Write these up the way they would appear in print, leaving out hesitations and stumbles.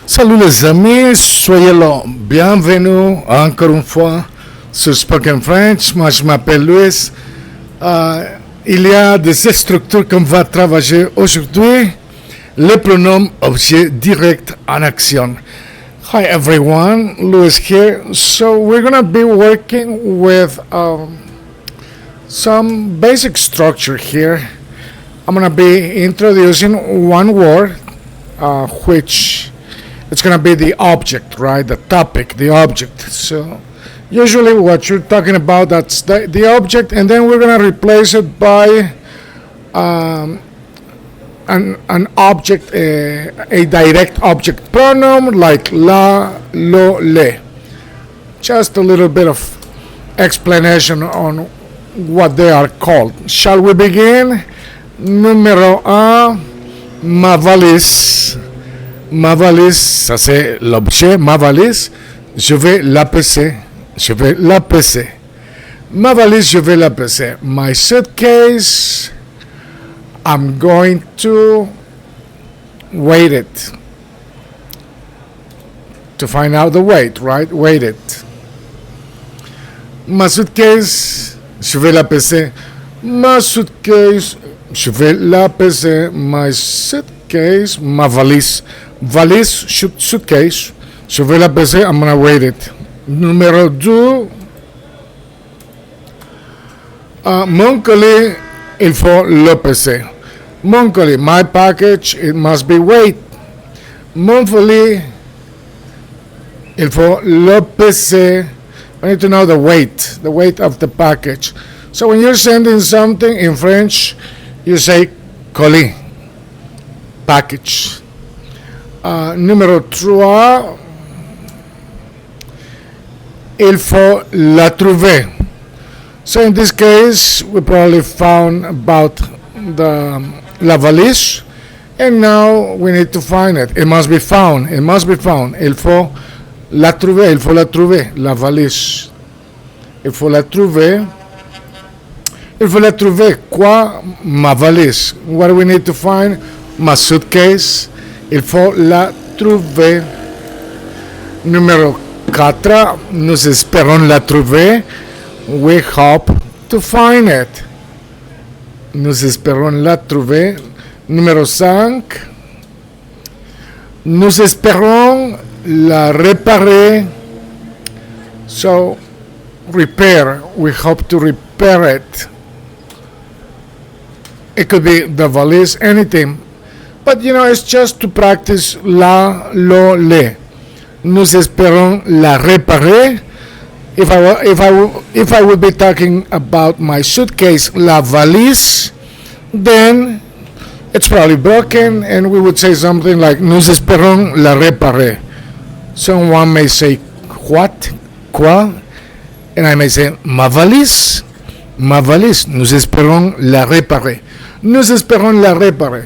Salut les amis, soyez le bienvenus encore une fois sur Spoken French. Moi je m'appelle Luis. Il y a des structures qu'on va travailler aujourd'hui. Le pronom objet direct en action. Hi everyone, Luis here. So we're gonna be working with some basic structure here. I'm gonna be introducing one word, which it's going to be the object, right? The topic, the object. So usually what you're talking about, that's the object, and then we're going to replace it by an object, a direct object pronoun like la, lo, le. Just a little bit of explanation on what they are called. Shall we begin? Numéro 1, ma valise. Ma valise, ça c'est l'objet, ma valise, je vais la peser, je vais la peser. Ma valise, je vais la peser. My suitcase, I'm going to weight it. To find out the weight, right? Weight it. Ma suitcase, je vais la peser. Ma suitcase, je vais la peser. My suitcase, ma valise. Valise, suitcase. Je vais la peser, I'm gonna weight it. Numéro 2. Mon colis, il faut le peser. Mon colis, my package, it must be weighed. Mon colis, il faut le peser. I need to know the weight of the package. So when you're sending something in French, you say colis, package. Numéro 3, il faut la trouver. So in this case, we probably found about la valise, and now we need to find it. It must be found. It must be found. Il faut la trouver. Il faut la trouver. La valise. Il faut la trouver. Il faut la trouver. Quoi? Ma valise. What do we need to find? Ma suitcase. Il faut la trouver. Numéro 4. Nous espérons la trouver. We hope to find it. Nous espérons la trouver. Numéro 5. Nous espérons la réparer. So, repair. We hope to repair it. It could be the valise, anything. But you know, it's just to practice la, lo, le. Nous espérons la réparer. If I would be talking about my suitcase, la valise, then it's probably broken, and we would say something like nous espérons la réparer. Someone may say what, quoi, and I may say ma valise, nous espérons la réparer. Nous espérons la réparer.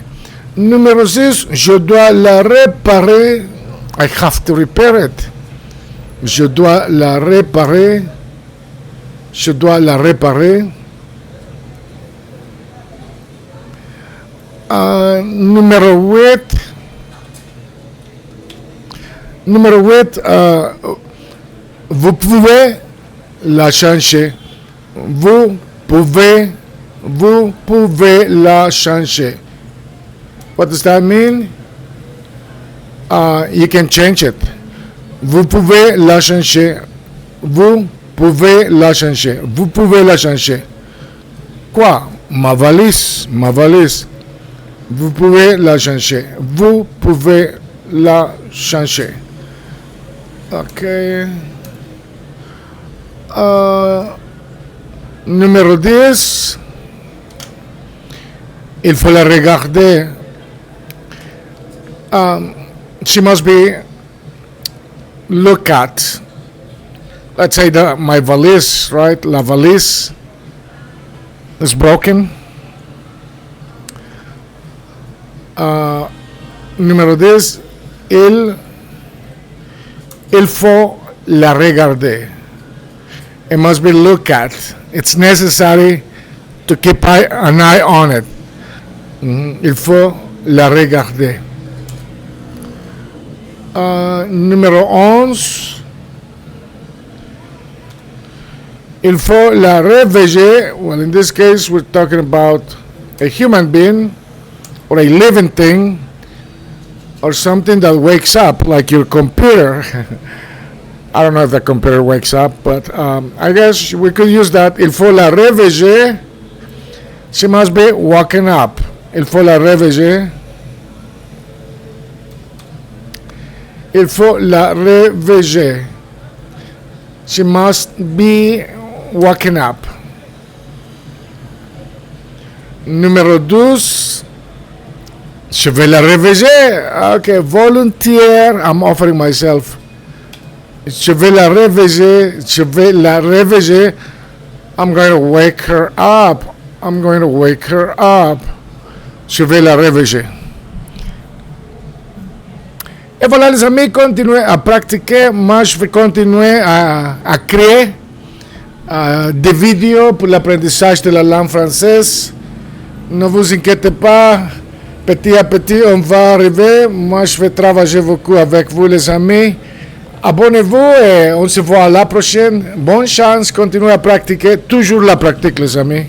Numéro 6, je dois la réparer. I have to repair it. Je dois la réparer. Je dois la réparer. Numéro 8. Numéro 8, vous pouvez la changer. Vous pouvez la changer. What does that mean? You can change it. Vous pouvez la changer. Vous pouvez la changer. Vous pouvez la changer. Quoi? Ma valise. Vous pouvez la changer. Vous pouvez la changer. Ok. Numéro 10. Il faut la regarder. She must be look at. Let's say my valise, right? La valise is broken. Numéro 10, il faut la regarder. It must be looked at. It's necessary to keep an eye on it. Il faut la regarder. Numéro 11. Il faut la réveiller. Well, in this case, we're talking about a human being or a living thing or something that wakes up, like your computer. I don't know if the computer wakes up, but I guess we could use that. Il faut la réveiller. She must be waking up. Il faut la réveiller. Il faut la réveiller. She must be waking up. Numéro 12. Je vais la réveiller. Okay, volunteer. I'm offering myself. Je vais la réveiller. Je vais la réveiller. I'm going to wake her up. I'm going to wake her up. Je vais la réveiller. Et voilà les amis, continuez à pratiquer. Moi je vais continuer à créer des vidéos pour l'apprentissage de la langue française. Ne vous inquiétez pas, petit à petit on va arriver. Moi je vais travailler beaucoup avec vous les amis. Abonnez-vous et on se voit à la prochaine. Bonne chance, continuez à pratiquer. Toujours la pratique les amis.